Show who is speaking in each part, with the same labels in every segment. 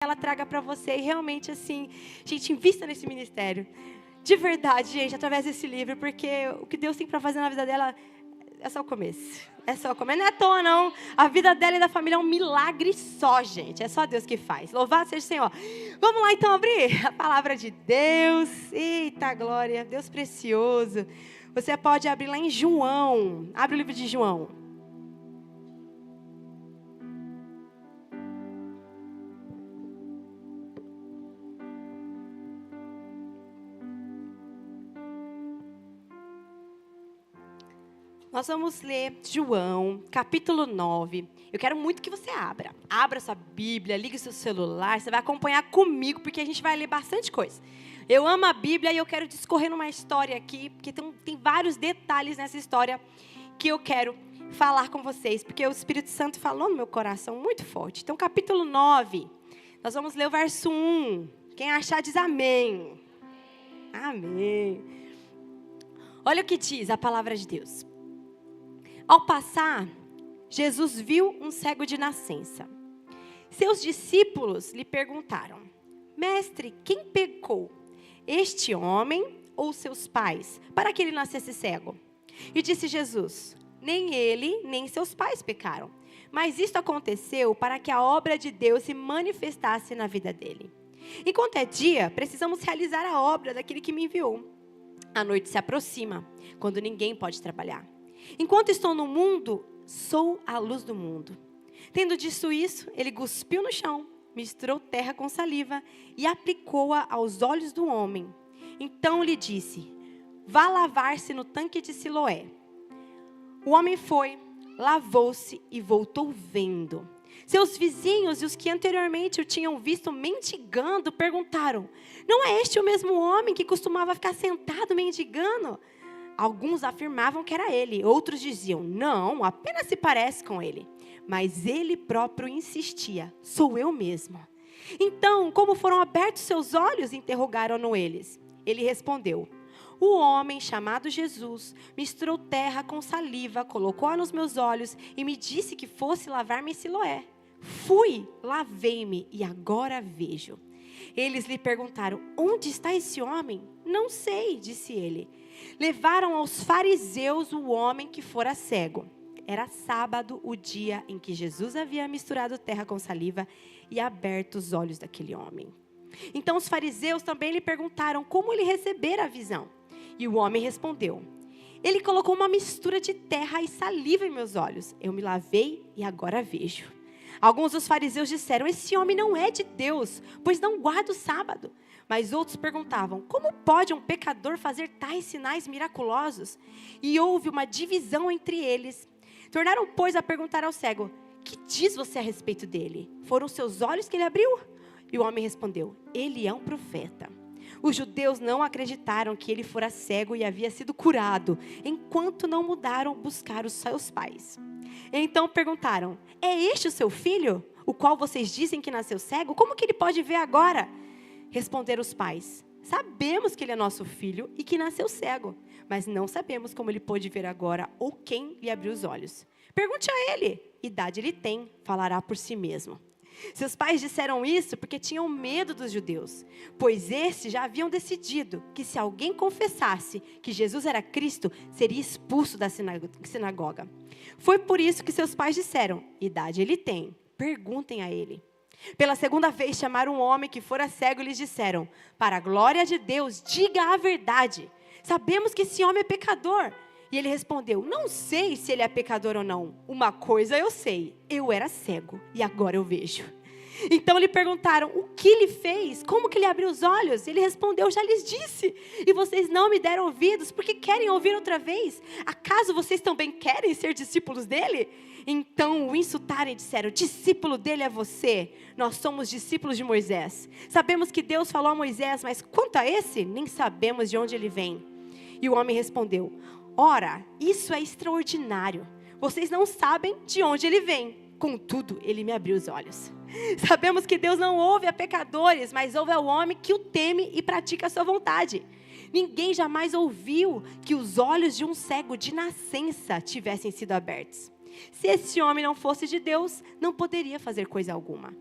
Speaker 1: ela traga para você e realmente assim, gente, invista nesse ministério. De verdade, gente, através desse livro, porque o que Deus tem para fazer na vida dela é só o começo. É só o começo. Não é à toa, não. A vida dela e da família é um milagre só, gente. É só Deus que faz. Louvado seja o Senhor. Vamos lá, então, abrir a palavra de Deus. Eita, glória. Deus precioso. Você pode abrir lá em João. Abre o livro de João. Nós vamos ler João, capítulo 9. Eu quero muito que você abra. Abra sua Bíblia, ligue seu celular. Você vai acompanhar comigo, porque a gente vai ler bastante coisa. Eu amo a Bíblia e eu quero discorrer numa história aqui, porque tem vários detalhes nessa história que eu quero falar com vocês, porque o Espírito Santo falou no meu coração muito forte. Então, capítulo 9, nós vamos ler o verso 1. Quem achar diz amém. Amém. Olha o que diz a palavra de Deus. Ao passar, Jesus viu um cego de nascença. Seus discípulos lhe perguntaram: Mestre, quem pecou, este homem ou seus pais, para que ele nascesse cego? E disse Jesus: nem ele, nem seus pais pecaram, mas isto aconteceu para que a obra de Deus se manifestasse na vida dele. Enquanto é dia, precisamos realizar a obra daquele que me enviou. A noite se aproxima, quando ninguém pode trabalhar. Enquanto estou no mundo, sou a luz do mundo. Tendo dito isso, ele cuspiu no chão, misturou terra com saliva e aplicou-a aos olhos do homem. Então lhe disse: vá lavar-se no tanque de Siloé. O homem foi, lavou-se e voltou vendo. Seus vizinhos e os que anteriormente o tinham visto mendigando perguntaram: não é este o mesmo homem que costumava ficar sentado mendigando? Alguns afirmavam que era ele, outros diziam: não, apenas se parece com ele. Mas ele próprio insistia: sou eu mesmo. Então, como foram abertos seus olhos? Interrogaram-no eles. Ele respondeu: o homem chamado Jesus misturou terra com saliva, colocou-a nos meus olhos e me disse que fosse lavar-me em Siloé. Fui, lavei-me e agora vejo. Eles lhe perguntaram: onde está esse homem? Não sei, disse ele. Levaram aos fariseus o homem que fora cego. Era sábado, o dia em que Jesus havia misturado terra com saliva e aberto os olhos daquele homem. Então os fariseus também lhe perguntaram como ele recebera a visão. E o homem respondeu: ele colocou uma mistura de terra e saliva em meus olhos. Eu me lavei e agora vejo. Alguns dos fariseus disseram: esse homem não é de Deus, pois não guarda o sábado. Mas outros perguntavam: como pode um pecador fazer tais sinais miraculosos? E houve uma divisão entre eles. Tornaram, pois, a perguntar ao cego: que diz você a respeito dele? Foram seus olhos que ele abriu? E o homem respondeu: ele é um profeta. Os judeus não acreditaram que ele fora cego e havia sido curado, enquanto não mudaram buscar os seus pais. Então perguntaram: é este o seu filho, o qual vocês dizem que nasceu cego? Como que ele pode ver agora? Responderam os pais: sabemos que ele é nosso filho e que nasceu cego, mas não sabemos como ele pôde ver agora ou quem lhe abriu os olhos. Pergunte a ele, idade ele tem, falará por si mesmo. Seus pais disseram isso porque tinham medo dos judeus, pois estes já haviam decidido que se alguém confessasse que Jesus era Cristo, seria expulso da sinagoga. Foi por isso que seus pais disseram: idade ele tem, perguntem a ele. Pela segunda vez chamaram um homem que fora cego e lhes disseram: para a glória de Deus, diga a verdade. Sabemos que esse homem é pecador. E ele respondeu: não sei se ele é pecador ou não. Uma coisa eu sei, eu era cego e agora eu vejo. Então lhe perguntaram: o que ele fez? Como que ele abriu os olhos? Ele respondeu: já lhes disse, e vocês não me deram ouvidos, porque querem ouvir outra vez? Acaso vocês também querem ser discípulos dele? Então o insultaram e disseram: discípulo dele é você, nós somos discípulos de Moisés. Sabemos que Deus falou a Moisés, mas quanto a esse, nem sabemos de onde ele vem. E o homem respondeu: ora, isso é extraordinário. Vocês não sabem de onde ele vem. Contudo, ele me abriu os olhos. Sabemos que Deus não ouve a pecadores, mas ouve ao homem que o teme e pratica a sua vontade. Ninguém jamais ouviu que os olhos de um cego de nascença tivessem sido abertos. Se esse homem não fosse de Deus, não poderia fazer coisa alguma.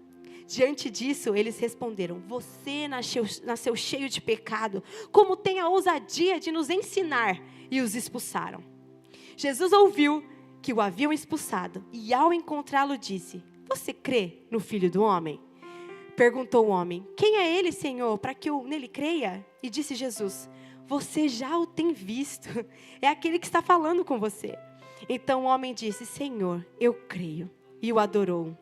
Speaker 1: Diante disso, eles responderam: você nasceu cheio de pecado. Como tem a ousadia de nos ensinar? E os expulsaram. Jesus ouviu que o haviam expulsado e ao encontrá-lo disse: você crê no Filho do Homem? Perguntou o homem: quem é ele, Senhor, para que eu nele creia? E disse Jesus: você já o tem visto. É aquele que está falando com você. Então o homem disse: Senhor, eu creio. E o adorou.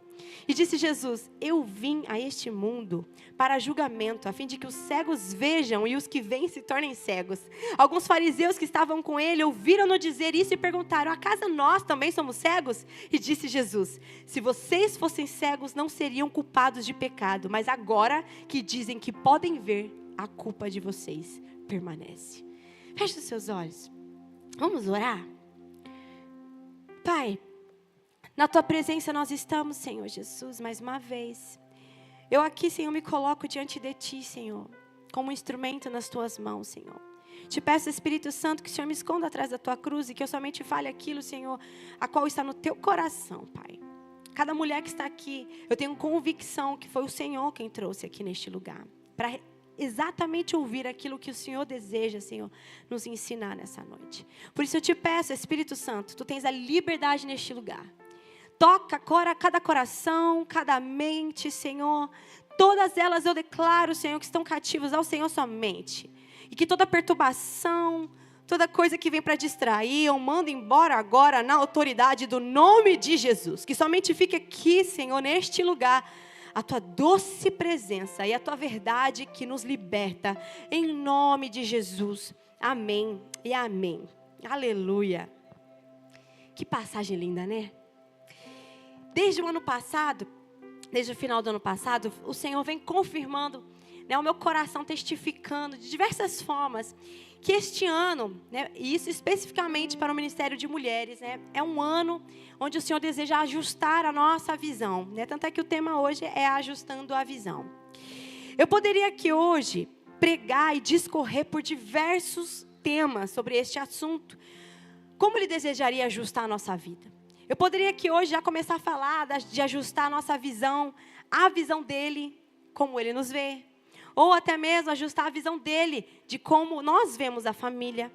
Speaker 1: E disse Jesus: eu vim a este mundo para julgamento, a fim de que os cegos vejam e os que veem se tornem cegos. Alguns fariseus que estavam com ele ouviram-no dizer isso e perguntaram: acaso nós também somos cegos? E disse Jesus: se vocês fossem cegos, não seriam culpados de pecado, mas agora que dizem que podem ver, a culpa de vocês permanece. Feche os seus olhos. Vamos orar? Pai, na Tua presença nós estamos, Senhor Jesus, mais uma vez. Eu aqui, Senhor, me coloco diante de Ti, Senhor, como um instrumento nas Tuas mãos, Senhor. Te peço, Espírito Santo, que o Senhor me esconda atrás da Tua cruz e que eu somente fale aquilo, Senhor, a qual está no Teu coração, Pai. Cada mulher que está aqui, eu tenho convicção que foi o Senhor quem trouxe aqui neste lugar, para exatamente ouvir aquilo que o Senhor deseja, Senhor, nos ensinar nessa noite. Por isso eu te peço, Espírito Santo, Tu tens a liberdade neste lugar. Toca cada coração, cada mente, Senhor. Todas elas eu declaro, Senhor, que estão cativas ao Senhor somente. E que toda perturbação, toda coisa que vem para distrair, eu mando embora agora na autoridade do nome de Jesus. Que somente fique aqui, Senhor, neste lugar, a Tua doce presença e a Tua verdade que nos liberta. Em nome de Jesus. Amém e amém. Aleluia. Que passagem linda, né? Desde o ano passado, desde o final do ano passado, o Senhor vem confirmando, né, o meu coração testificando de diversas formas, que este ano, né, e isso especificamente para o Ministério de Mulheres, né, é um ano onde o Senhor deseja ajustar a nossa visão. Né, tanto é que o tema hoje é ajustando a visão. Eu poderia aqui hoje pregar e discorrer por diversos temas sobre este assunto. Como Ele desejaria ajustar a nossa vida? Eu poderia aqui hoje já começar a falar de ajustar a nossa visão, a visão dEle, como Ele nos vê. Ou até mesmo ajustar a visão dEle, de como nós vemos a família.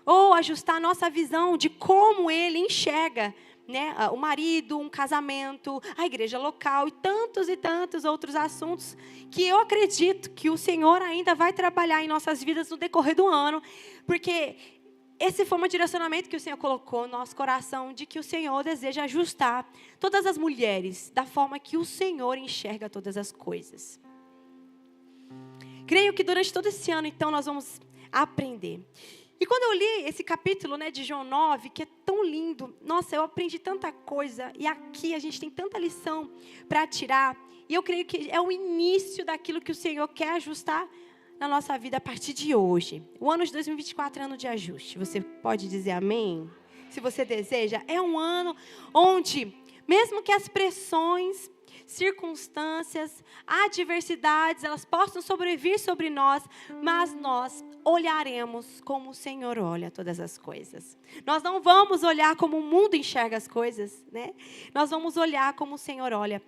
Speaker 1: Ou ajustar a nossa visão de como Ele enxerga, né, o marido, um casamento, a igreja local e tantos outros assuntos que eu acredito que o Senhor ainda vai trabalhar em nossas vidas no decorrer do ano. Porque esse foi um direcionamento que o Senhor colocou no nosso coração, de que o Senhor deseja ajustar todas as mulheres da forma que o Senhor enxerga todas as coisas. Creio que durante todo esse ano, então, nós vamos aprender. E quando eu li esse capítulo, né, de João 9, que é tão lindo, nossa, eu aprendi tanta coisa, e aqui a gente tem tanta lição para tirar, e eu creio que é o início daquilo que o Senhor quer ajustar na nossa vida a partir de hoje. O ano de 2024 é ano de ajuste. Você pode dizer amém? Se você deseja. É um ano onde, mesmo que as pressões, circunstâncias, adversidades, elas possam sobrevir sobre nós, mas nós olharemos como o Senhor olha todas as coisas. Nós não vamos olhar como o mundo enxerga as coisas, né? Nós vamos olhar como o Senhor olha.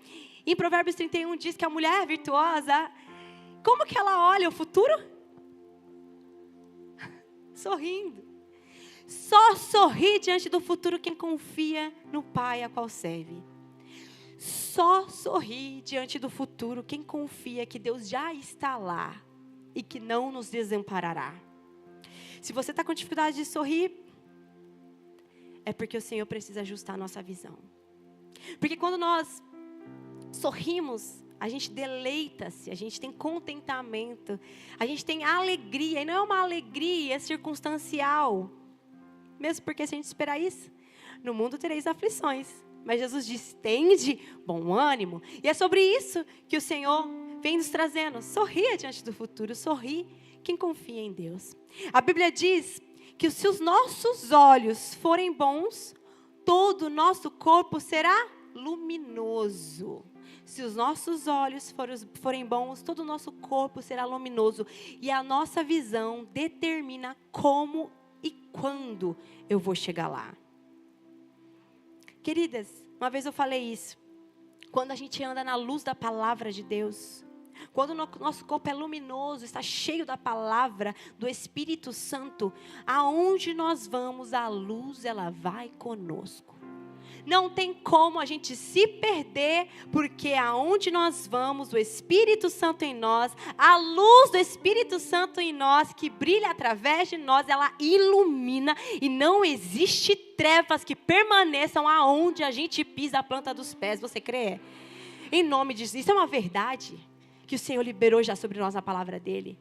Speaker 1: Em Provérbios 31 diz que a mulher virtuosa, como que ela olha o futuro? Sorrindo. Só sorri diante do futuro quem confia no Pai a qual serve. Só sorri diante do futuro quem confia que Deus já está lá e que não nos desamparará. Se você está com dificuldade de sorrir, é porque o Senhor precisa ajustar a nossa visão. Porque quando nós sorrimos, a gente deleita-se, a gente tem contentamento, a gente tem alegria, e não é uma alegria circunstancial, mesmo porque se a gente esperar isso, no mundo tereis aflições, mas Jesus disse, tende bom ânimo, e é sobre isso que o Senhor vem nos trazendo. Sorria diante do futuro, sorri quem confia em Deus. A Bíblia diz que se os nossos olhos forem bons, todo o nosso corpo será luminoso. Se os nossos olhos forem bons, todo o nosso corpo será luminoso. E a nossa visão determina como e quando eu vou chegar lá. Queridas, uma vez eu falei isso. Quando a gente anda na luz da palavra de Deus, quando o nosso corpo é luminoso, está cheio da palavra, do Espírito Santo, aonde nós vamos, a luz, ela vai conosco. Não tem como a gente se perder, porque aonde nós vamos, o Espírito Santo em nós, a luz do Espírito Santo em nós, que brilha através de nós, ela ilumina, e não existe trevas que permaneçam aonde a gente pisa a planta dos pés. Você crê? Em nome de Jesus, isso é uma verdade que o Senhor liberou já sobre nós na palavra dele.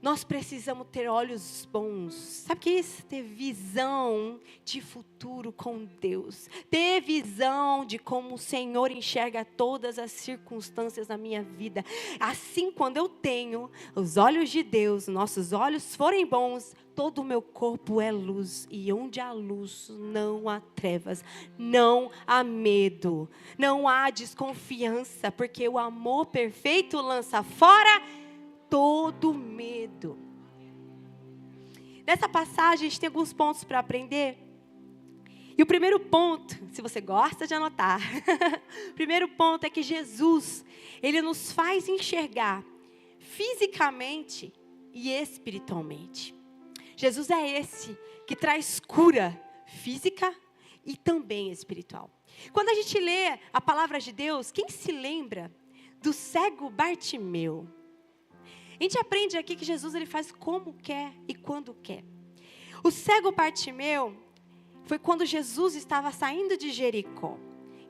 Speaker 1: Nós precisamos ter olhos bons. Sabe o que é isso? Ter visão de futuro com Deus. Ter visão de como o Senhor enxerga todas as circunstâncias na minha vida. Assim, quando eu tenho os olhos de Deus, nossos olhos forem bons, todo o meu corpo é luz. E onde há luz, não há trevas. Não há medo. Não há desconfiança. Porque o amor perfeito lança fora todo medo. Nessa passagem, a gente tem alguns pontos para aprender. E o primeiro ponto, se você gosta de anotar, o primeiro ponto é que Jesus, ele nos faz enxergar fisicamente e espiritualmente. Jesus é esse que traz cura física e também espiritual. Quando a gente lê a palavra de Deus, quem se lembra do cego Bartimeu? A gente aprende aqui que Jesus ele faz como quer e quando quer. O cego Bartimeu foi quando Jesus estava saindo de Jericó.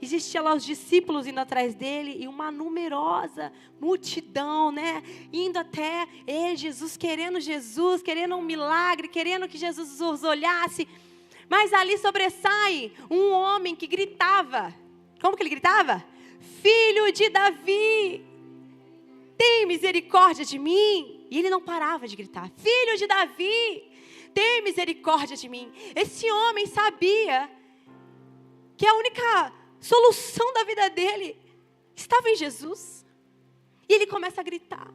Speaker 1: Existiam lá os discípulos indo atrás dele e uma numerosa multidão, né? Indo até ele, Jesus, querendo um milagre, querendo que Jesus os olhasse. Mas ali sobressai um homem que gritava. Como que ele gritava? Filho de Davi, tem misericórdia de mim. E ele não parava de gritar: filho de Davi, tem misericórdia de mim. Esse homem sabia que a única solução da vida dele estava em Jesus. E ele começa a gritar.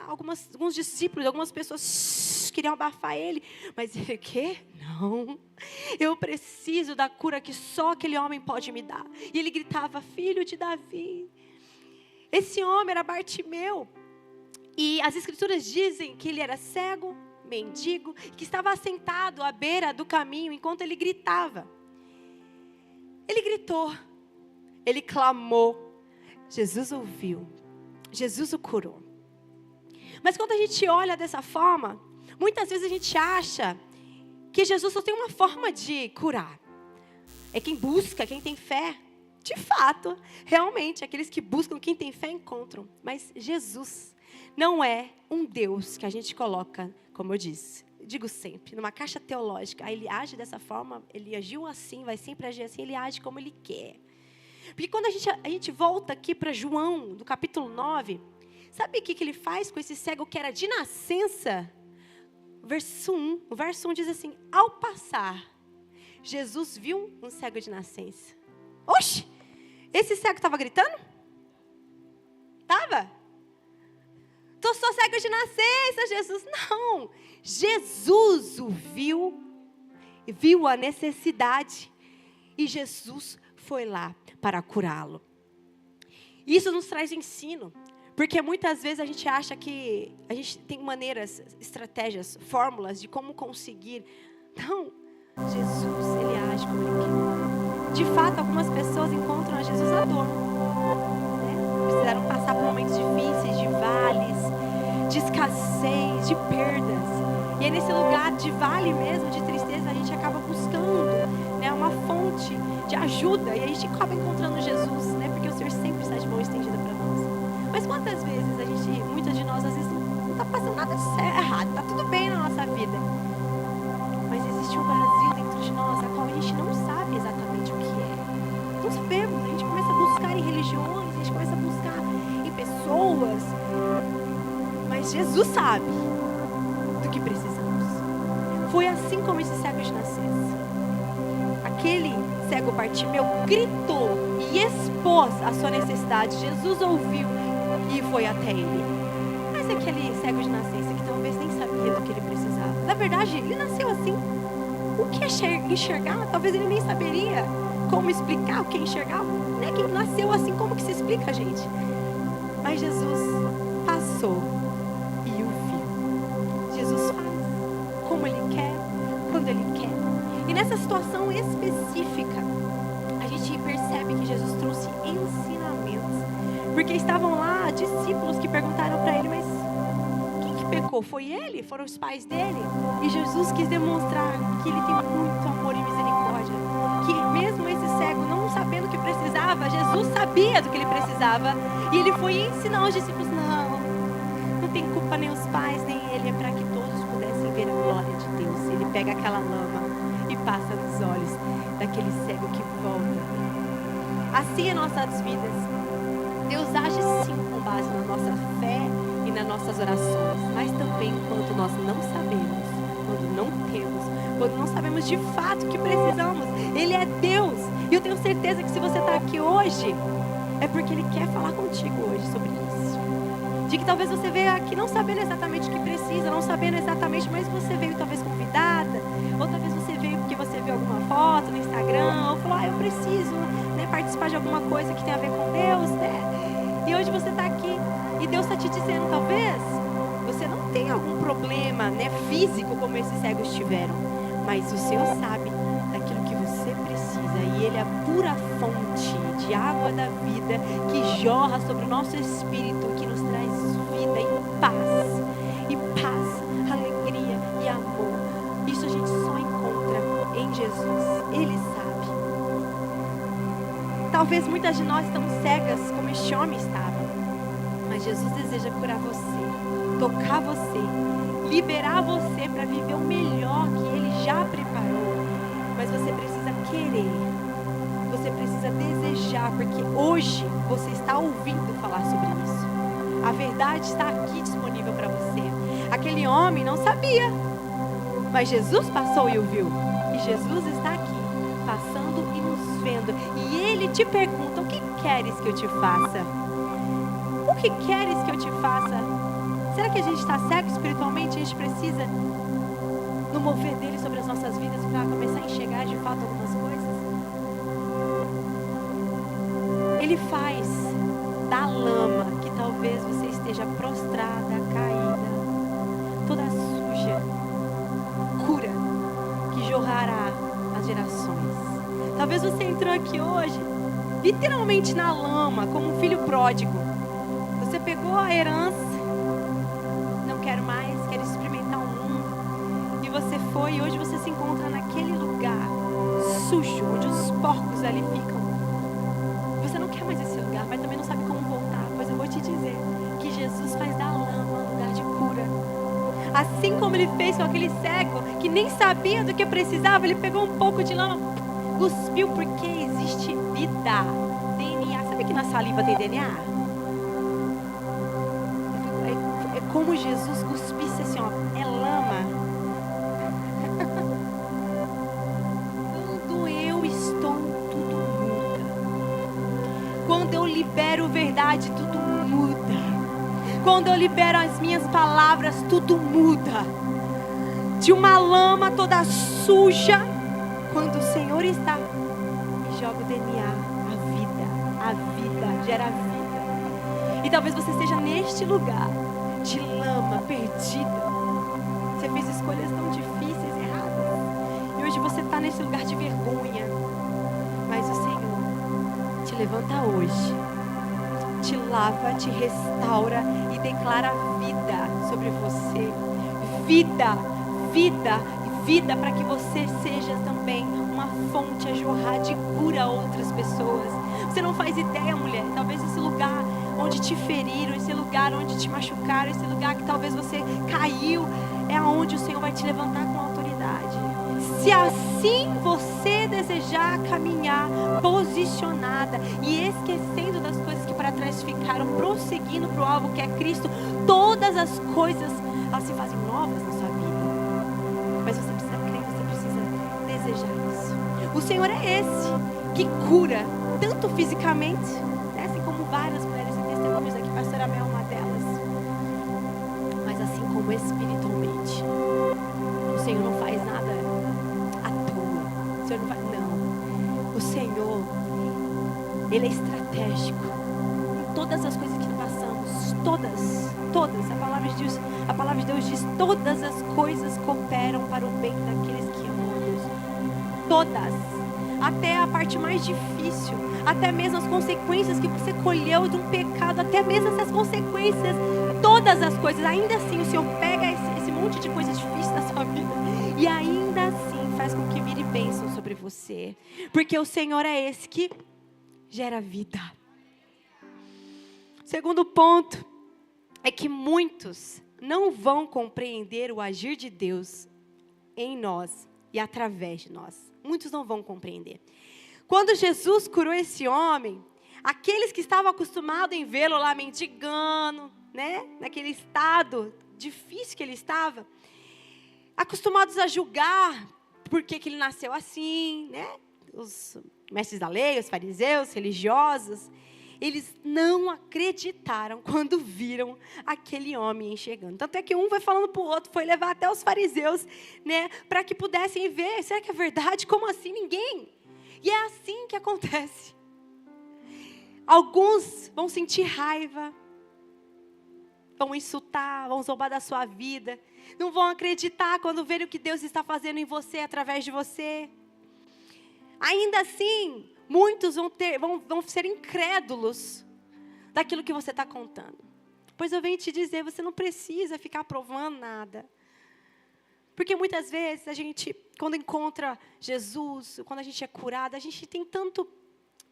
Speaker 1: Alguns discípulos, algumas pessoas queriam abafar ele. Mas ele, quê? Não. Eu preciso da cura que só aquele homem pode me dar. E ele gritava: filho de Davi. Esse homem era Bartimeu. E as escrituras dizem que ele era cego, mendigo, que estava assentado à beira do caminho enquanto ele gritava. Ele gritou, ele clamou, Jesus ouviu, Jesus o curou. Mas quando a gente olha dessa forma, muitas vezes a gente acha que Jesus só tem uma forma de curar. É quem busca, quem tem fé. De fato, realmente, aqueles que buscam, quem tem fé, encontram. Mas Jesus não é um Deus que a gente coloca, como eu disse, digo sempre, numa caixa teológica. Aí ele age dessa forma, ele agiu assim, vai sempre agir assim, ele age como ele quer. Porque quando a gente volta aqui para João, do capítulo 9, sabe o que ele faz com esse cego que era de nascença? O verso 1 diz assim: ao passar, Jesus viu um cego de nascença. Oxe, esse cego estava gritando? Estava? Tu sou cego de nascença, Jesus. Não, Jesus o viu a necessidade. E Jesus foi lá para curá-lo. Isso nos traz ensino. Porque muitas vezes a gente acha que a gente tem maneiras, estratégias, fórmulas de como conseguir. Não, Jesus, ele age como ele quer. De fato, algumas pessoas encontram a Jesus à dor, né? Precisaram passar por momentos difíceis, de vales, de escassez, de perdas. E é nesse lugar de vale mesmo, de tristeza, a gente acaba buscando, né, uma fonte de ajuda. E a gente acaba encontrando Jesus, né? Porque o Senhor sempre está de mão estendida para nós. Mas quantas vezes muitas de nós, às vezes, não está passando nada errado, está tudo bem na nossa vida. Mas existe um vazio dentro de nós, a qual a gente não sabe exatamente o que é. Não sabemos, a gente começa a buscar em religiões, a gente começa a buscar em pessoas. Mas Jesus sabe do que precisamos. Foi assim como esse cego de nascença. Aquele cego Bartimeu gritou e expôs a sua necessidade. Jesus ouviu e foi até ele. Mas aquele cego de nascença que talvez nem sabia do que ele precisava. Na verdade, ele nasceu assim. O que é enxergar? Talvez ele nem saberia como explicar o que é enxergar. né, que nasceu assim, como que se explica, gente? Mas Jesus passou e o viu. Jesus faz como Ele quer, quando Ele quer. E nessa situação específica, a gente percebe que Jesus trouxe ensinamentos. Porque estavam lá discípulos que perguntaram para Ele, mas quem que pecou? Foi Ele? Foram os pais dele? E Jesus quis demonstrar que Ele tem muito amor e misericórdia. Que mesmo esse cego, não sabendo o que precisava, Jesus sabia do que ele precisava. E Ele foi ensinar os discípulos, não tem culpa nem os pais, nem Ele, é para que todos pudessem ver a glória de Deus. Ele pega aquela lama e passa nos olhos daquele cego que volta. Assim é nossas vidas. Deus age sim com base na nossa fé e nas nossas orações, mas também quando nós não sabemos, quando não temos, quando não sabemos de fato o que precisamos. Ele é Deus. E eu tenho certeza que se você está aqui hoje, é porque Ele quer falar contigo hoje sobre isso. De que talvez você veio aqui não sabendo exatamente o que precisa, não sabendo exatamente, mas você veio talvez convidada, ou talvez você veio porque você viu alguma foto no Instagram, ou falou, eu preciso, né, participar de alguma coisa que tem a ver com Deus, né? E hoje você está aqui e Deus está te dizendo, talvez você não tenha algum problema, né, físico como esses cegos tiveram, mas o Senhor sabe daquilo que você precisa e Ele é a pura fonte de água da vida que jorra sobre o nosso espírito, que nos traz vida e paz, alegria e amor. Isso a gente só encontra em Jesus. Ele sabe. Talvez muitas de nós estamos cegas como este homem estava, mas Jesus deseja curar você, tocar você, liberar você para viver o melhor que Ele já preparou. Mas você precisa querer, você precisa desejar, porque hoje você está ouvindo falar sobre isso. A verdade está aqui disponível para você. Aquele homem não sabia, mas Jesus passou e o viu. E Jesus está aqui, passando e nos vendo. E Ele te pergunta, o que queres que eu te faça? O que queres que eu te faça? Será que a gente está cego espiritualmente? A gente precisa no mover dele sobre as nossas vidas para começar a enxergar de fato algumas coisas? Ele faz da lama que talvez você esteja prostrada, caída, toda suja, cura que jorrará nas gerações. Talvez você entrou aqui hoje literalmente na lama, como um filho pródigo. Você pegou a herança, não quero mais, quero experimentar o mundo. E você foi e hoje você se encontra naquele lugar sujo, onde os porcos ali ficam. Você não quer mais esse lugar, mas também não sabe como voltar. Pois eu vou te dizer que Jesus faz da lama um lugar de cura. Assim como Ele fez com aquele cego que nem sabia do que precisava, Ele pegou um pouco de lama, cuspiu, porque existe vida, DNA. Sabe que na saliva tem DNA? É como Jesus cuspisse assim, ó, é lama. Quando eu estou, tudo muda. Quando eu libero verdade, tudo muda. Quando eu libero as minhas palavras, tudo muda. De uma lama toda suja, quando o Senhor está e joga o DNA, a vida, gera vida. E talvez você esteja neste lugar de lama, perdida. Você fez escolhas tão difíceis, erradas. E hoje você está nesse lugar de vergonha. Mas o Senhor te levanta hoje, te lava, te restaura e declara vida sobre você. Vida, vida, vida, para que você seja também uma fonte a jorrar de cura a outras pessoas. Você não faz ideia, mulher, talvez esse lugar onde te feriram, esse lugar onde te machucaram, esse lugar que talvez você caiu, é aonde o Senhor vai te levantar com autoridade. Se assim você desejar caminhar posicionada e esquecendo das coisas que para trás ficaram, prosseguindo para o alvo que é Cristo, todas as coisas, elas se fazem novas na sua vida. Mas você precisa crer, você precisa desejar isso. O Senhor é esse que cura, tanto fisicamente, né, assim como várias mulheres em testemunhos aqui, pastora Mel é uma delas, mas assim como espiritualmente. O Senhor não faz nada à toa. O Senhor não faz, não. O Senhor, Ele é estratégico em todas as coisas que passamos, todas. A palavra de Deus diz: todas as coisas cooperam para o bem daqueles que amam a Deus. Todas, até a parte mais difícil, até mesmo as consequências que você colheu de um pecado, até mesmo essas consequências, todas as coisas, ainda assim o Senhor pega esse monte de coisa difícil da sua vida e ainda assim faz com que vire bênção sobre você, porque o Senhor é esse que gera vida. Segundo ponto é que muitos não vão compreender o agir de Deus em nós e através de nós. Muitos não vão compreender. Quando Jesus curou esse homem, aqueles que estavam acostumados em vê-lo lá mendigando, né, naquele estado difícil que ele estava, acostumados a julgar por que ele nasceu assim, né? Os mestres da lei, os fariseus, religiosos, eles não acreditaram quando viram aquele homem chegando. Tanto é que um vai falando para o outro, foi levar até os fariseus, né, para que pudessem ver, será que é verdade? Como assim? Ninguém. E é assim que acontece. Alguns vão sentir raiva, vão insultar, vão zombar da sua vida, não vão acreditar quando verem o que Deus está fazendo em você, através de você. Ainda assim, muitos vão ser incrédulos daquilo que você está contando. Pois eu venho te dizer, você não precisa ficar provando nada. Porque muitas vezes a gente, quando encontra Jesus, quando a gente é curado, a gente tem tanto,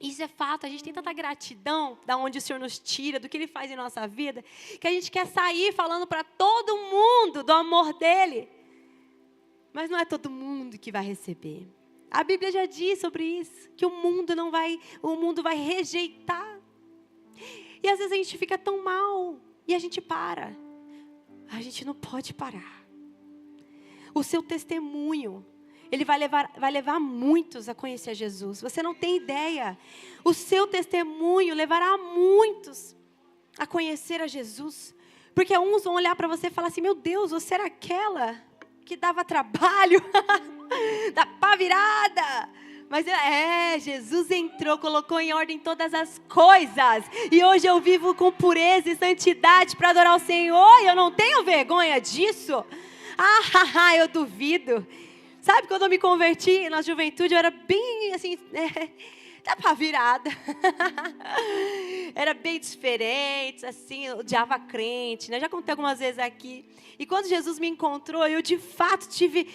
Speaker 1: isso é fato, a gente tem tanta gratidão da onde o Senhor nos tira, do que Ele faz em nossa vida, que a gente quer sair falando para todo mundo do amor dEle. Mas não é todo mundo que vai receber. A Bíblia já diz sobre isso, que o mundo vai rejeitar. E às vezes a gente fica tão mal, e a gente para. A gente não pode parar. O seu testemunho, ele vai levar muitos a conhecer Jesus. Você não tem ideia. O seu testemunho levará muitos a conhecer a Jesus. Porque uns vão olhar para você e falar assim, meu Deus, você era aquela que dava trabalho, da pá virada. Mas Jesus entrou, colocou em ordem todas as coisas. E hoje eu vivo com pureza e santidade para adorar o Senhor. E eu não tenho vergonha disso. Eu duvido. Sabe, quando eu me converti na juventude, eu era bem assim, da pá virada. Era bem diferente, assim, eu odiava crente, né? Já contei algumas vezes aqui. E quando Jesus me encontrou, eu de fato tive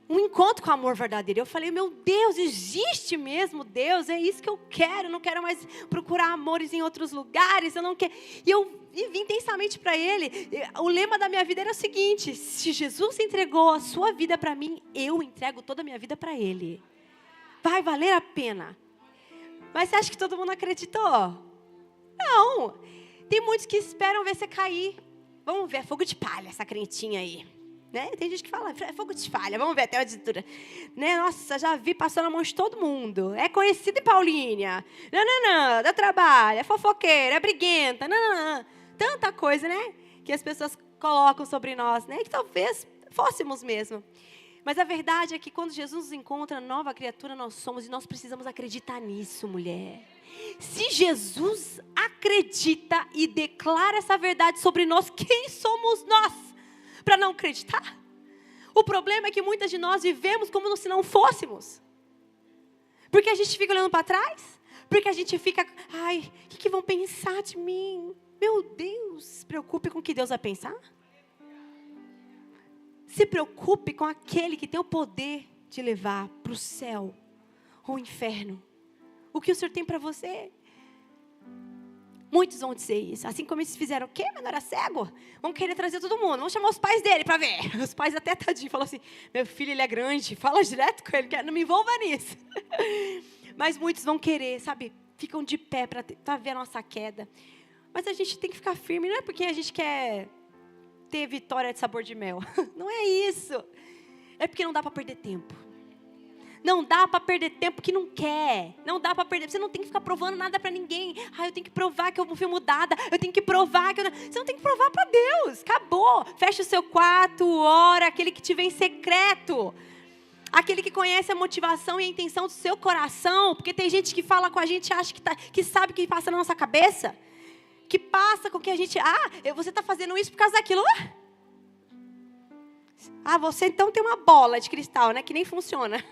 Speaker 1: um encontro com o amor verdadeiro. Eu falei, meu Deus, existe mesmo Deus? É isso que eu quero. Eu não quero mais procurar amores em outros lugares. Eu não quero. E eu vivi intensamente para Ele. O lema da minha vida era o seguinte: se Jesus entregou a sua vida para mim, eu entrego toda a minha vida para Ele. Vai valer a pena. Mas você acha que todo mundo acreditou? Não. Tem muitos que esperam ver você cair. Vamos ver, é fogo de palha essa crentinha aí. Né? Tem gente que fala, é fogo de palha, vamos ver até a ditadura. Né? Nossa, já vi passando na mão de todo mundo. É conhecido em Paulínia. Não, dá trabalho, é fofoqueira, é briguenta. Não. Tanta coisa, né? Que as pessoas colocam sobre nós, né? Que talvez fôssemos mesmo. Mas a verdade é que quando Jesus nos encontra, nova criatura nós somos. E nós precisamos acreditar nisso, mulher. Se Jesus acredita e declara essa verdade sobre nós, quem somos nós para não acreditar? O problema é que muitas de nós vivemos como se não fôssemos. Porque a gente fica olhando para trás. Porque a gente fica, o que vão pensar de mim? Meu Deus, se preocupe com o que Deus vai pensar. Se preocupe com aquele que tem o poder de levar para o céu ou o inferno. O que o Senhor tem para você? Muitos vão dizer isso. Assim como eles fizeram o quê? Mas não era cego? Vamos querer trazer todo mundo. Vamos chamar os pais dele para ver. Os pais até tadinho falam assim, meu filho, ele é grande. Fala direto com ele, não me envolva nisso. Mas muitos vão querer, sabe? Ficam de pé para ver a nossa queda. Mas a gente tem que ficar firme. Não é porque a gente quer ter vitória de sabor de mel. Não é isso. É porque não dá para perder tempo. Não dá para perder tempo que não quer. Não dá para perder. Você não tem que ficar provando nada para ninguém. Eu tenho que provar que eu fui mudada. Eu tenho que provar que eu... Você não tem que provar para Deus. Acabou. Fecha o seu quarto, ora, aquele que te vem em secreto. Aquele que conhece a motivação e a intenção do seu coração. Porque tem gente que fala com a gente e acha que sabe o que passa na nossa cabeça. Que passa com que a gente... você está fazendo isso por causa daquilo. Você então tem uma bola de cristal, né? Que nem funciona.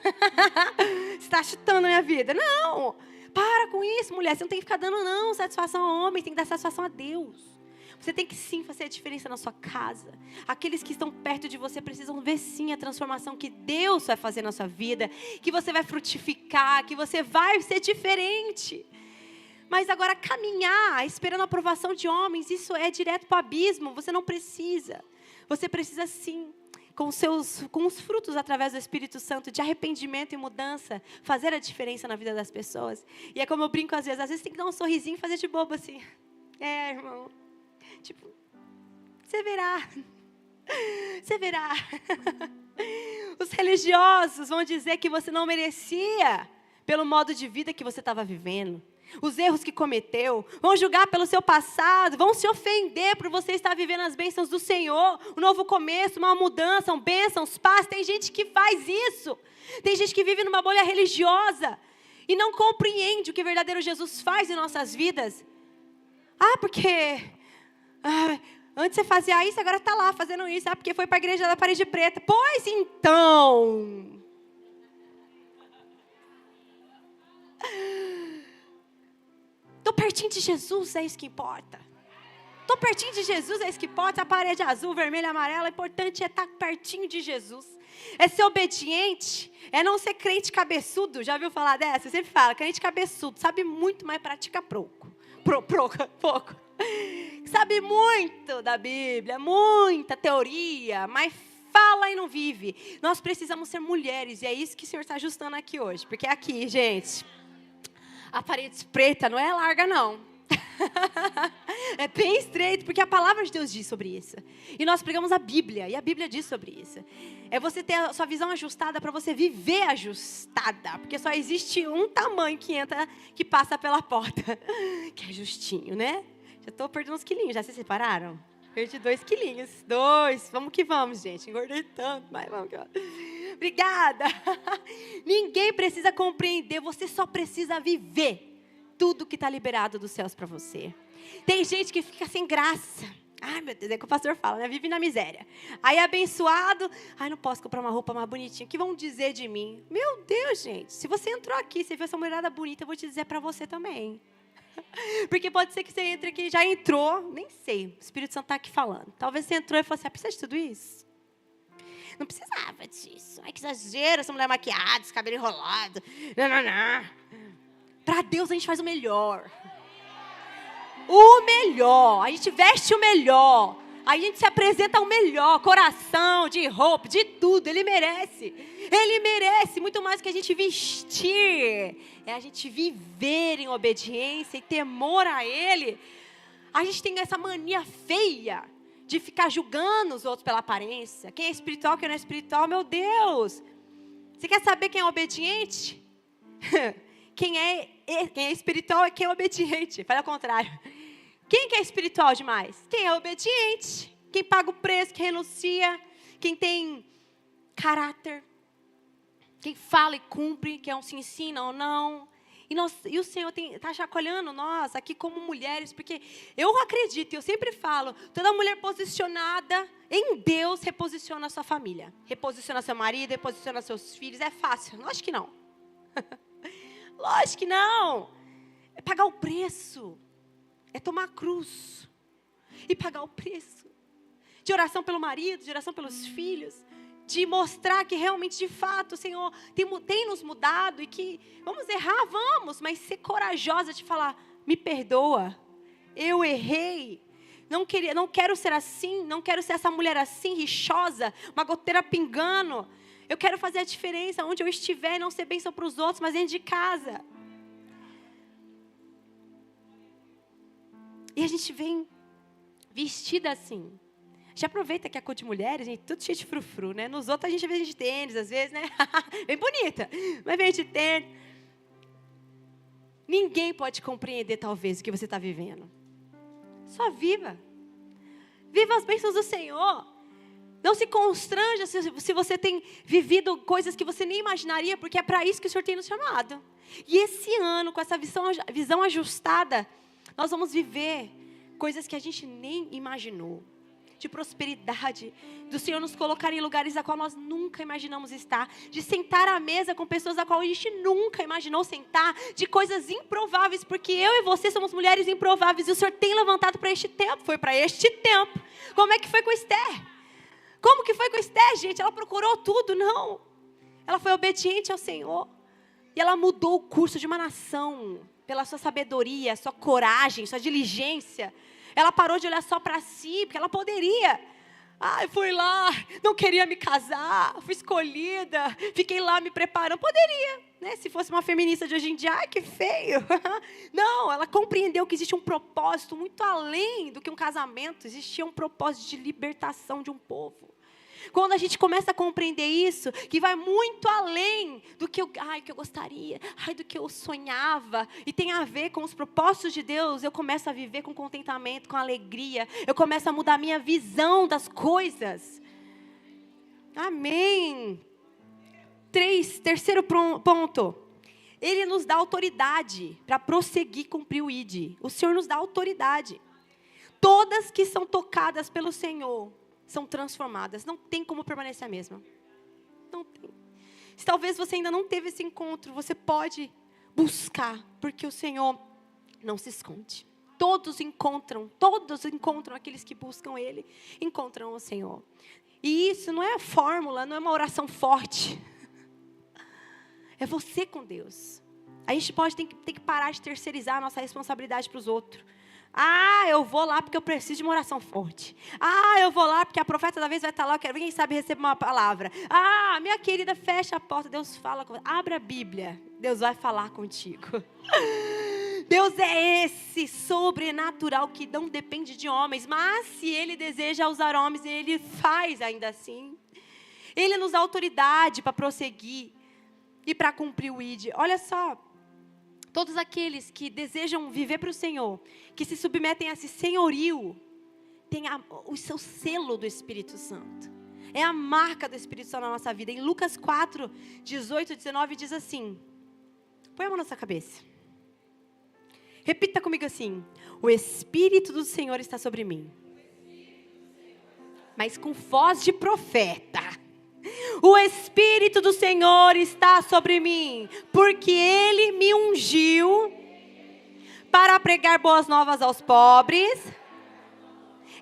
Speaker 1: Você está chutando a minha vida. Não! Para com isso, mulher. Você não tem que ficar dando, não, satisfação ao homem. Tem que dar satisfação a Deus. Você tem que sim fazer a diferença na sua casa. Aqueles que estão perto de você precisam ver sim a transformação que Deus vai fazer na sua vida. Que você vai frutificar, que você vai ser diferente. Mas agora caminhar esperando a aprovação de homens, isso é direto para o abismo. Você não precisa. Você precisa sim, com os frutos através do Espírito Santo, de arrependimento e mudança, fazer a diferença na vida das pessoas. E é como eu brinco às vezes tem que dar um sorrisinho e fazer de bobo assim. Irmão. Tipo, você verá. Você verá. Os religiosos vão dizer que você não merecia pelo modo de vida que você estava vivendo. Os erros que cometeu, vão julgar pelo seu passado, vão se ofender por você estar vivendo as bênçãos do Senhor, um novo começo, uma mudança, bênçãos, paz. Tem gente que faz isso, tem gente que vive numa bolha religiosa e não compreende o que o verdadeiro Jesus faz em nossas vidas. Porque antes você fazia isso, agora está lá fazendo isso, porque foi para a igreja da parede preta. Pois então... Estou pertinho de Jesus, é isso que importa. Estou pertinho de Jesus, é isso que importa. A parede azul, vermelha, amarela, o importante é estar pertinho de Jesus. É ser obediente, é não ser crente cabeçudo. Já ouviu falar dessa? Eu sempre falo, crente cabeçudo, sabe muito, mas pratica pouco. Pouco. Sabe muito da Bíblia, muita teoria, mas fala e não vive. Nós precisamos ser mulheres, e é isso que o Senhor está ajustando aqui hoje. Porque aqui, gente... A parede preta não é larga, não. É bem estreito, porque a palavra de Deus diz sobre isso. E nós pregamos a Bíblia, e a Bíblia diz sobre isso. É você ter a sua visão ajustada para você viver ajustada. Porque só existe um tamanho que passa pela porta. Que é justinho, né? Já estou perdendo uns quilinhos, já se separaram? Perdi 2 quilinhos. 2. Vamos que vamos, gente. Engordei tanto, mas vamos que vamos. Obrigada. Ninguém precisa compreender, você só precisa viver tudo que está liberado dos céus para você. Tem gente que fica sem graça. Ai, meu Deus, é que o pastor fala, né? Vive na miséria. Aí é abençoado. Ai, não posso comprar uma roupa mais bonitinha. O que vão dizer de mim? Meu Deus, gente. Se você entrou aqui, você viu essa mulherada bonita, eu vou te dizer para você também. Porque pode ser que você entre aqui, já entrou, nem sei. O Espírito Santo está aqui falando. Talvez você entrou e falou assim, precisa de tudo isso? Não precisava disso. Ai, que exagero, essa mulher maquiada, esse cabelo enrolado. Não. Para Deus a gente faz o melhor. O melhor. A gente veste o melhor. A gente se apresenta o melhor. Coração, de roupa, de tudo. Ele merece. Ele merece muito mais que a gente vestir. É a gente viver em obediência e temor a Ele. A gente tem essa mania feia de ficar julgando os outros pela aparência. Quem é espiritual, quem não é espiritual, meu Deus. Você quer saber quem é obediente? Quem é espiritual é quem é obediente. Fala ao contrário. Quem que é espiritual demais? Quem é obediente. Quem paga o preço, quem renuncia. Quem tem caráter. Quem fala e cumpre, que é um se ensina ou não. E o Senhor está chacoalhando nós aqui como mulheres, porque eu acredito, eu sempre falo, toda mulher posicionada em Deus reposiciona a sua família. Reposiciona seu marido, reposiciona seus filhos. É fácil? Lógico que não. Lógico que não. É pagar o preço. É tomar a cruz. E pagar o preço. De oração pelo marido, de oração pelos filhos. De mostrar que realmente, de fato, o Senhor tem nos mudado e que vamos errar, vamos, mas ser corajosa de falar, me perdoa, eu errei, não quero ser assim, não quero ser essa mulher assim, rixosa, uma goteira pingando. Eu quero fazer a diferença onde eu estiver, não ser bênção para os outros, mas dentro de casa. E a gente vem vestida assim. Já aproveita que é a cor de mulheres, gente, tudo cheio de frufru, né? Nos outros a gente vem de tênis, às vezes, né? Bem bonita, mas vem de tênis. Ninguém pode compreender, talvez, o que você está vivendo. Só viva. Viva as bênçãos do Senhor. Não se constranja se você tem vivido coisas que você nem imaginaria, porque é para isso que o Senhor tem nos chamado. E esse ano, com essa visão ajustada, nós vamos viver coisas que a gente nem imaginou. De prosperidade, do Senhor nos colocar em lugares a qual nós nunca imaginamos estar, de sentar à mesa com pessoas a qual a gente nunca imaginou sentar, de coisas improváveis, porque eu e você somos mulheres improváveis, e o Senhor tem levantado para este tempo, foi para este tempo. Como é que foi com Esther? Como que foi com Esther, gente? Ela procurou tudo? Não. Ela foi obediente ao Senhor, e ela mudou o curso de uma nação, pela sua sabedoria, sua coragem, sua diligência. Ela parou de olhar só para si, porque ela poderia. Eu fui lá, não queria me casar, fui escolhida, fiquei lá me preparando. Poderia, né? Se fosse uma feminista de hoje em dia, que feio. Não, ela compreendeu que existe um propósito muito além do que um casamento. Existia um propósito de libertação de um povo. Quando a gente começa a compreender isso, que vai muito além do que que eu gostaria, do que eu sonhava, e tem a ver com os propósitos de Deus, eu começo a viver com contentamento, com alegria, eu começo a mudar a minha visão das coisas. Amém. Terceiro ponto. Ele nos dá autoridade para prosseguir, cumprir o ID. O Senhor nos dá autoridade. Todas que são tocadas pelo Senhor são transformadas. Não tem como permanecer a mesma. Não tem. Se talvez você ainda não teve esse encontro, você pode buscar, porque o Senhor não se esconde. Todos encontram aqueles que buscam Ele, encontram o Senhor. E isso não é a fórmula, não é uma oração forte. É você com Deus. A gente tem que parar de terceirizar a nossa responsabilidade para os outros. Eu vou lá porque eu preciso de uma oração forte. Eu vou lá porque a profeta da vez vai estar lá, quem sabe recebe uma palavra. Minha querida, fecha a porta, Deus fala com você. Abra a Bíblia, Deus vai falar contigo. Deus é esse sobrenatural que não depende de homens, mas se Ele deseja usar homens, Ele faz ainda assim. Ele nos dá autoridade para prosseguir e para cumprir o ID. Olha só. Todos aqueles que desejam viver para o Senhor, que se submetem a esse senhorio, têm o seu selo do Espírito Santo. É a marca do Espírito Santo na nossa vida. Em Lucas 4, 18, 19, diz assim. Põe a mão na sua cabeça. Repita comigo assim. O Espírito do Senhor está sobre mim. Mas com voz de profeta. O Espírito do Senhor está sobre mim, porque Ele me ungiu para pregar boas novas aos pobres.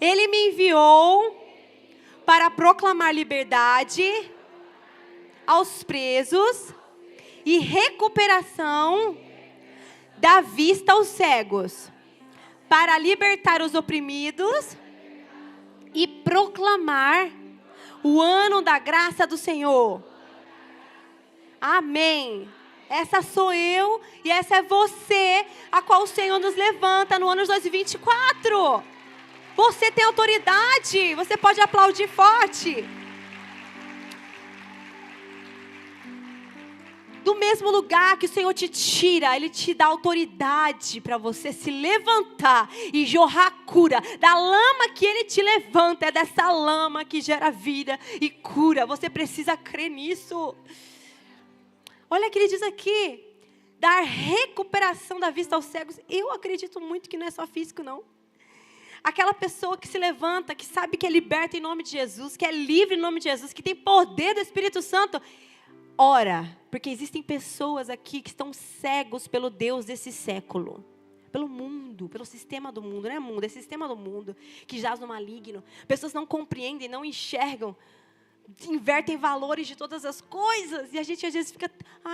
Speaker 1: Ele me enviou para proclamar liberdade aos presos e recuperação da vista aos cegos, para libertar os oprimidos e proclamar o ano da graça do Senhor. Amém. Essa sou eu e essa é você, a qual o Senhor nos levanta no ano de 2024. Você tem autoridade, você pode aplaudir forte. Do mesmo lugar que o Senhor te tira, Ele te dá autoridade para você se levantar e jorrar cura. Da lama que Ele te levanta, é dessa lama que gera vida e cura. Você precisa crer nisso. Olha o que Ele diz aqui. Dar recuperação da vista aos cegos. Eu acredito muito que não é só físico, não. Aquela pessoa que se levanta, que sabe que é liberta em nome de Jesus, que é livre em nome de Jesus, que tem poder do Espírito Santo. Ora, porque existem pessoas aqui que estão cegos pelo Deus desse século. Pelo mundo, pelo sistema do mundo. Não é mundo, é sistema do mundo que jaz no maligno. Pessoas não compreendem, não enxergam, invertem valores de todas as coisas. E a gente às vezes fica,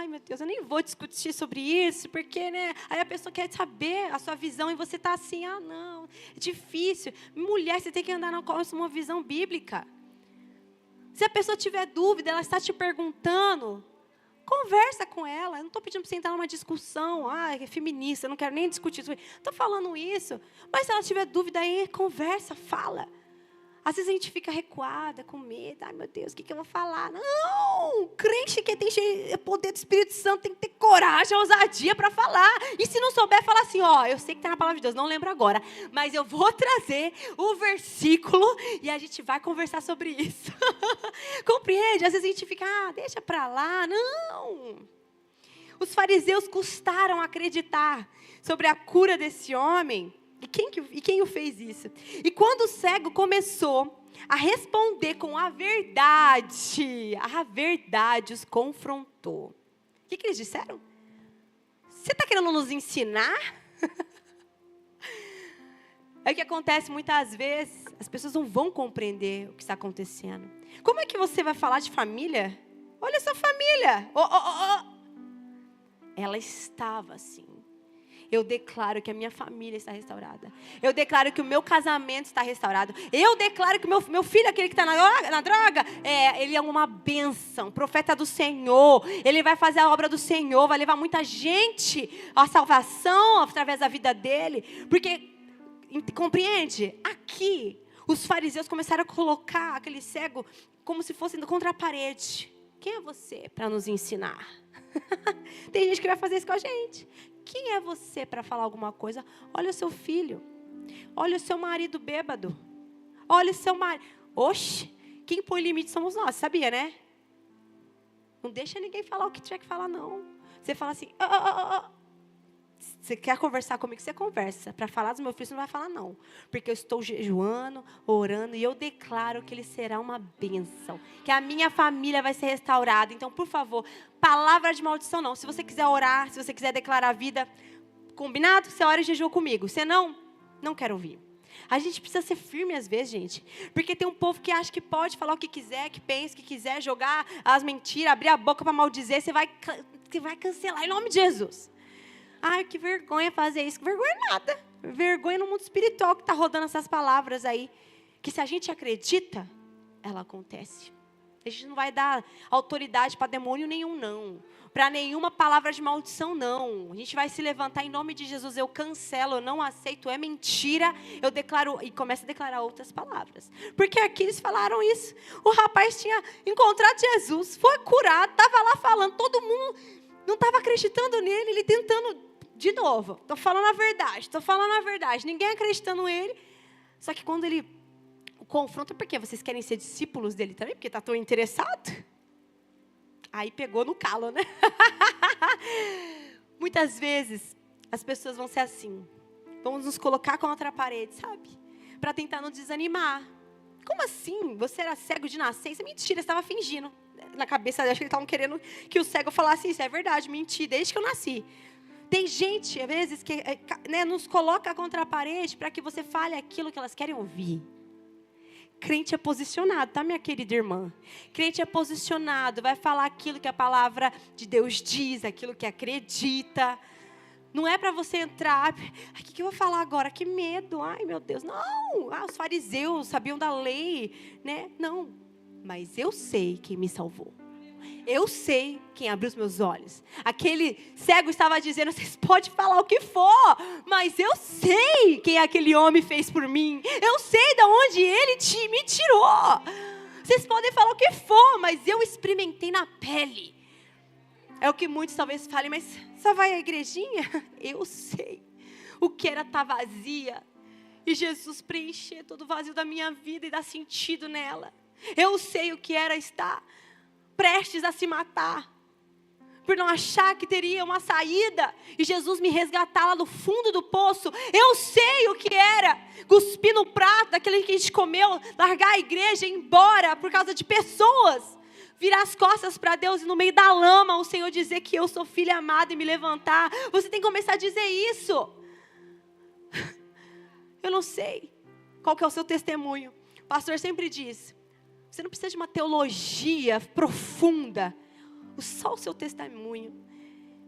Speaker 1: meu Deus, eu nem vou discutir sobre isso, porque, né? Aí a pessoa quer saber a sua visão e você está assim, não, é difícil. Mulher, você tem que andar com uma visão bíblica. Se a pessoa tiver dúvida, ela está te perguntando, conversa com ela. Eu não estou pedindo para você entrar numa discussão. É feminista, eu não quero nem discutir isso. Estou falando isso. Mas se ela tiver dúvida aí, conversa, fala. Às vezes a gente fica recuada, com medo. Ai, meu Deus, o que eu vou falar? Não! Crente que tem poder do Espírito Santo tem que ter coragem, ousadia para falar. E se não souber, falar assim, eu sei que está na palavra de Deus, não lembro agora. Mas eu vou trazer o versículo e a gente vai conversar sobre isso. Compreende? Às vezes a gente fica, deixa para lá. Não! Os fariseus custaram acreditar sobre a cura desse homem. E quem o fez isso? E quando o cego começou a responder com a verdade os confrontou. O que eles disseram? Você está querendo nos ensinar? É o que acontece muitas vezes, as pessoas não vão compreender o que está acontecendo. Como é que você vai falar de família? Olha sua família. Ela estava assim. Eu declaro que a minha família está restaurada. Eu declaro que o meu casamento está restaurado. Eu declaro que meu filho, aquele que está na droga, ele é uma bênção, profeta do Senhor. Ele vai fazer a obra do Senhor, vai levar muita gente à salvação através da vida dele. Porque, compreende? Aqui, os fariseus começaram a colocar aquele cego como se fosse contra a parede. Quem é você para nos ensinar? Tem gente que vai fazer isso com a gente. Quem é você para falar alguma coisa? Olha o seu filho. Olha o seu marido bêbado. Olha o seu marido. Oxe, quem põe limite somos nós, sabia, né? Não deixa ninguém falar o que tiver que falar, não. Você fala assim, Você quer conversar comigo? Você conversa. Para falar dos meus filhos, você não vai falar, não. Porque eu estou jejuando, orando, e eu declaro que ele será uma bênção. Que a minha família vai ser restaurada. Então, por favor, palavra de maldição não. Se você quiser orar, se você quiser declarar a vida, combinado? Você ora e jejua comigo. Se não quero ouvir. A gente precisa ser firme às vezes, gente. Porque tem um povo que acha que pode falar o que quiser, que pensa o que quiser, jogar as mentiras, abrir a boca para maldizer. Você vai cancelar em nome de Jesus. Ai, que vergonha fazer isso. Que vergonha nada. Vergonha no mundo espiritual que está rodando essas palavras aí. Que se a gente acredita, ela acontece. A gente não vai dar autoridade para demônio nenhum, não. Para nenhuma palavra de maldição, não. A gente vai se levantar em nome de Jesus. Eu cancelo, eu não aceito, é mentira. Eu declaro, e começa a declarar outras palavras. Porque aqui eles falaram isso. O rapaz tinha encontrado Jesus, foi curado, estava lá falando, todo mundo não estava acreditando nele, ele tentando, de novo, estou falando a verdade, ninguém acreditando nele. Só que quando ele confronta, por quê? Vocês querem ser discípulos dele também? Porque está tão interessado? Aí pegou no calo, né? Muitas vezes, as pessoas vão ser assim. Vamos nos colocar contra a parede, sabe? Para tentar nos desanimar. Como assim? Você era cego de nascença? Mentira, você estava fingindo. Na cabeça dela, acho que eles estavam querendo que o cego falasse isso. É verdade, menti, desde que eu nasci. Tem gente, às vezes, que nos coloca contra a parede para que você fale aquilo que elas querem ouvir. Crente é posicionado, tá, minha querida irmã? Crente é posicionado, vai falar aquilo que a palavra de Deus diz, aquilo que acredita. Não é para você entrar, o que eu vou falar agora? Que medo, ai meu Deus. Não, os fariseus sabiam da lei, né? Não, mas eu sei quem me salvou. Eu sei quem abriu os meus olhos. Aquele cego estava dizendo, vocês podem falar o que for, mas eu sei quem aquele homem fez por mim. Eu sei de onde ele me tirou. Vocês podem falar o que for, mas eu experimentei na pele. É o que muitos talvez falem, mas só vai à igrejinha? Eu sei o que era estar vazia. E Jesus preencher todo o vazio da minha vida e dar sentido nela. Eu sei o que era estar prestes a se matar, por não achar que teria uma saída, e Jesus me resgatar lá do fundo do poço. Eu sei o que era cuspir no prato daquele que a gente comeu, largar a igreja e ir embora por causa de pessoas, virar as costas para Deus e no meio da lama o Senhor dizer que eu sou filha amada e me levantar. Você tem que começar a dizer isso. Eu não sei qual que é o seu testemunho. O pastor sempre diz, você não precisa de uma teologia profunda. Só o seu testemunho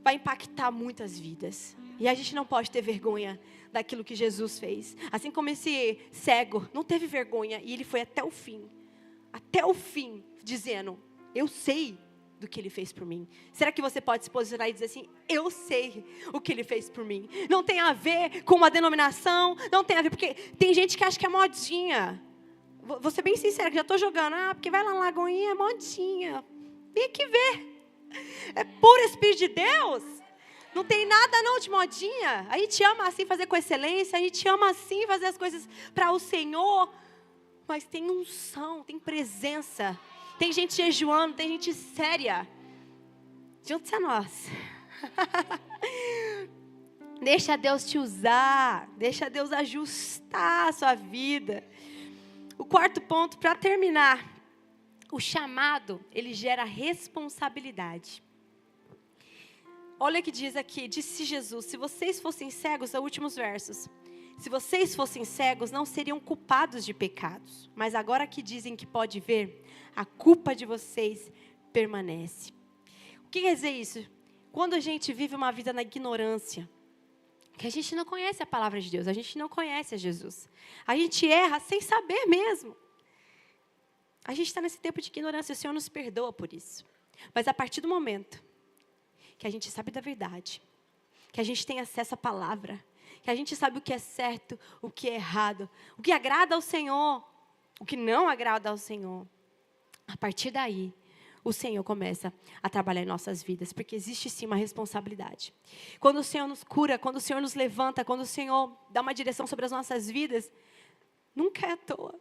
Speaker 1: vai impactar muitas vidas. E a gente não pode ter vergonha daquilo que Jesus fez. Assim como esse cego não teve vergonha e ele foi até o fim, dizendo, eu sei do que ele fez por mim. Será que você pode se posicionar e dizer assim, eu sei o que ele fez por mim? Não tem a ver com uma denominação, não tem a ver, porque tem gente que acha que é modinha. vou ser bem sincera, que já estou jogando. Porque vai lá na Lagoinha, é modinha. Vem aqui ver. É puro Espírito de Deus. Não tem nada não de modinha. A gente ama assim fazer com excelência. A gente ama assim fazer as coisas para o Senhor. Mas tem unção, tem presença. Tem gente jejuando, tem gente séria. Junte-se a nós. Deixa Deus te usar. Deixa Deus ajustar a sua vida. O quarto ponto, para terminar. O chamado, ele gera responsabilidade. Olha o que diz aqui, disse Jesus, se vocês fossem cegos, os últimos versos. Se vocês fossem cegos, não seriam culpados de pecados. Mas agora que dizem que pode ver, a culpa de vocês permanece. O que quer dizer isso? Quando a gente vive uma vida na ignorância, que a gente não conhece a palavra de Deus, a gente não conhece a Jesus. A gente erra sem saber mesmo. A gente está nesse tempo de ignorância, o Senhor nos perdoa por isso. Mas a partir do momento que a gente sabe da verdade, que a gente tem acesso à palavra, que a gente sabe o que é certo, o que é errado, o que agrada ao Senhor, o que não agrada ao Senhor, a partir daí, o Senhor começa a trabalhar em nossas vidas, porque existe sim uma responsabilidade. Quando o Senhor nos cura, quando o Senhor nos levanta, quando o Senhor dá uma direção sobre as nossas vidas, nunca é à toa,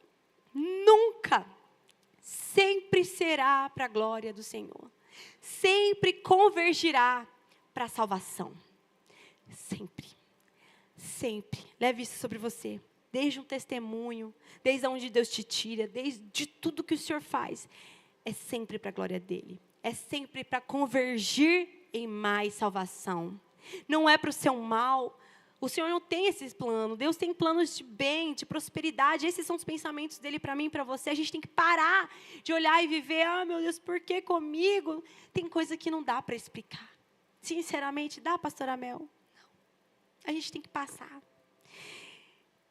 Speaker 1: nunca, sempre será para a glória do Senhor, sempre convergirá para a salvação, sempre, sempre, leve isso sobre você, desde um testemunho, desde onde Deus te tira, desde tudo que o Senhor faz, é sempre para a glória dEle. É sempre para convergir em mais salvação. Não é para o seu mal. O Senhor não tem esses planos. Deus tem planos de bem, de prosperidade. Esses são os pensamentos dEle para mim e para você. A gente tem que parar de olhar e viver. Meu Deus, por que comigo? Tem coisa que não dá para explicar. Sinceramente, dá, pastora Mel? Não. A gente tem que passar.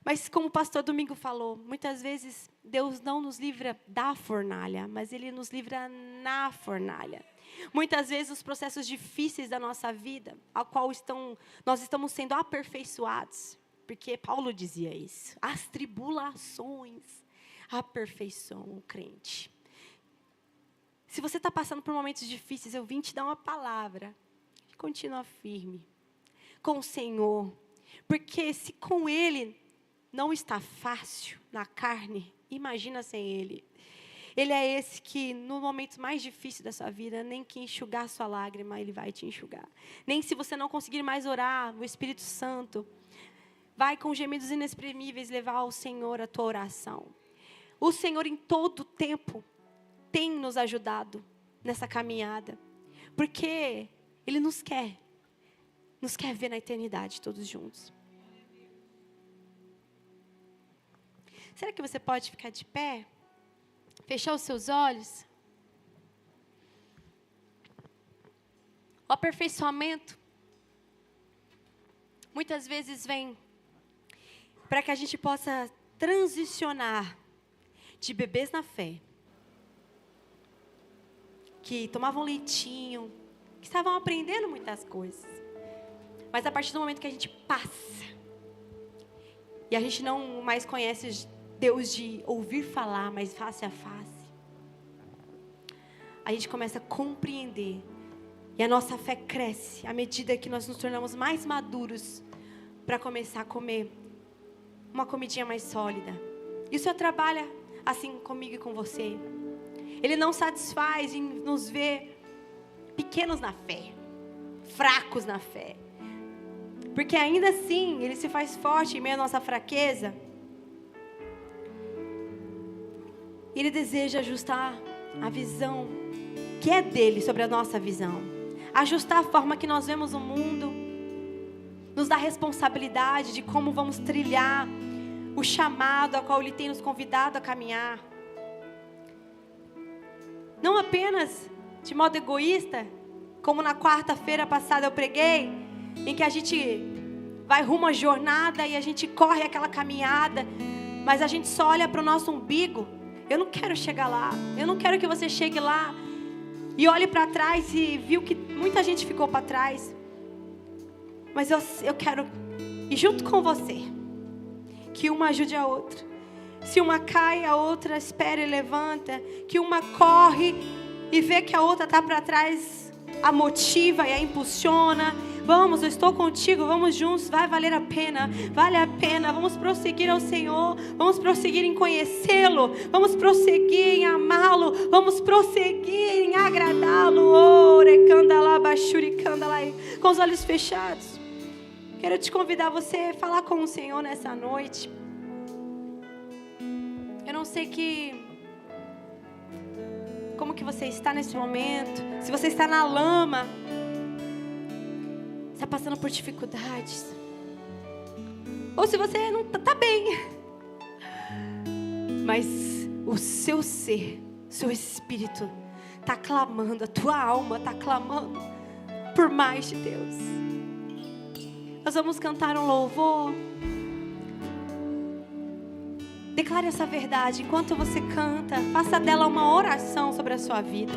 Speaker 1: Mas como o pastor Domingo falou, muitas vezes Deus não nos livra da fornalha, mas Ele nos livra na fornalha. Muitas vezes os processos difíceis da nossa vida, ao qual nós estamos sendo aperfeiçoados, porque Paulo dizia isso, as tribulações aperfeiçoam o crente. Se você está passando por momentos difíceis, eu vim te dar uma palavra, continua firme com o Senhor, porque se com Ele não está fácil na carne, imagina sem Ele. Ele é esse que, no momento mais difícil da sua vida, nem que enxugar a sua lágrima, Ele vai te enxugar. Nem se você não conseguir mais orar, o Espírito Santo vai com gemidos inexprimíveis levar ao Senhor a tua oração. O Senhor em todo tempo tem nos ajudado nessa caminhada, porque Ele nos quer ver na eternidade todos juntos. Será que você pode ficar de pé? Fechar os seus olhos? O aperfeiçoamento muitas vezes vem para que a gente possa transicionar de bebês na fé, que tomavam leitinho, que estavam aprendendo muitas coisas. Mas a partir do momento que a gente passa, e a gente não mais conhece Deus de ouvir falar, mas face a face, a gente começa a compreender, e a nossa fé cresce à medida que nós nos tornamos mais maduros para começar a comer uma comidinha mais sólida. E o Senhor trabalha assim comigo e com você. Ele não satisfaz em nos ver pequenos na fé, fracos na fé, porque ainda assim Ele se faz forte em meio à nossa fraqueza. Ele deseja ajustar a visão que é dele sobre a nossa visão. Ajustar a forma que nós vemos o mundo. Nos dá responsabilidade de como vamos trilhar o chamado a qual Ele tem nos convidado a caminhar. Não apenas de modo egoísta, como na quarta-feira passada eu preguei, em que a gente vai rumo à jornada e a gente corre aquela caminhada, mas a gente só olha para o nosso umbigo. Eu não quero chegar lá. Eu não quero que você chegue lá e olhe para trás e viu que muita gente ficou para trás. Mas eu quero ir junto com você, que uma ajude a outra. Se uma cai, a outra espera e levanta. Que uma corre e vê que a outra está para trás, a motiva e a impulsiona. Vamos, eu estou contigo, vamos juntos, vai valer a pena, vale a pena. Vamos prosseguir ao Senhor, vamos prosseguir em conhecê-lo, vamos prosseguir em amá-lo, vamos prosseguir em agradá-lo. Com os olhos fechados, quero te convidar a você falar com o Senhor nessa noite. Eu não sei como que você está nesse momento, se você está na lama, está passando por dificuldades, ou se você não está bem, mas o seu ser, seu espírito está clamando, a tua alma está clamando por mais de Deus. Nós vamos cantar um louvor. Declare essa verdade enquanto você canta, faça dela uma oração sobre a sua vida.